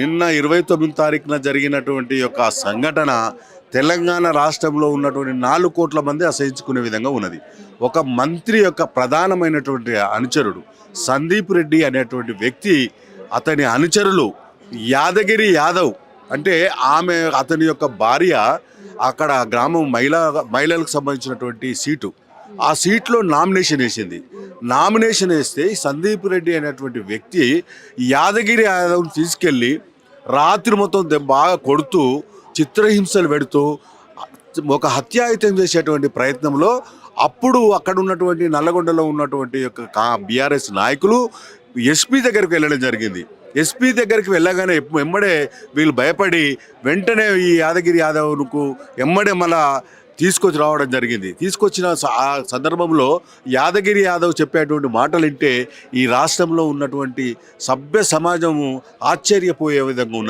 నిన్న 29 తారీఖున జరిగినటువంటి యొక్క సంఘటన తెలంగాణ రాష్ట్రంలో ఉన్నటువంటి 4 కోట్ల మంది అసహించుకునే విధంగా ఉన్నది. ఒక మంత్రి యొక్క ప్రధానమైనటువంటి అనుచరుడు సందీప్ రెడ్డి అనేటువంటి వ్యక్తి, అతని అనుచరులు యాదగిరి యాదవ్ అంటే అతని యొక్క భార్య అక్కడ గ్రామం మహిళలకు సంబంధించినటువంటి సీటు, ఆ సీట్లో నామినేషన్ వేసింది. నామినేషన్ వేస్తే సందీప్ రెడ్డి అనేటువంటి వ్యక్తి యాదగిరి యాదవ్ని తీసుకెళ్ళి రాత్రి మొత్తం బాగా కొడుతూ చిత్రహింసలు పెడుతూ ఒక హత్యాయుతం చేసేటువంటి ప్రయత్నంలో అప్పుడు అక్కడ ఉన్నటువంటి నల్లగొండలో ఉన్నటువంటి యొక్క బీఆర్ఎస్ నాయకులు ఎస్పీ దగ్గరికి వెళ్ళడం జరిగింది. ఎస్పీ దగ్గరికి వెళ్ళగానే ఎమ్మడే వీళ్ళు భయపడి వెంటనే ఈ యాదగిరి యాదవ్కు ఎమ్మడే మళ్ళా తీసుకొచ్చి రావడం జరిగింది. తీసుకొచ్చిన ఆ సందర్భంలో యాదగిరి యాదవ్ చెప్పేటువంటి మాటలు వింటే ఈ రాష్ట్రంలో ఉన్నటువంటి సభ్య సమాజము ఆశ్చర్యపోయే విధంగా ఉన్నది.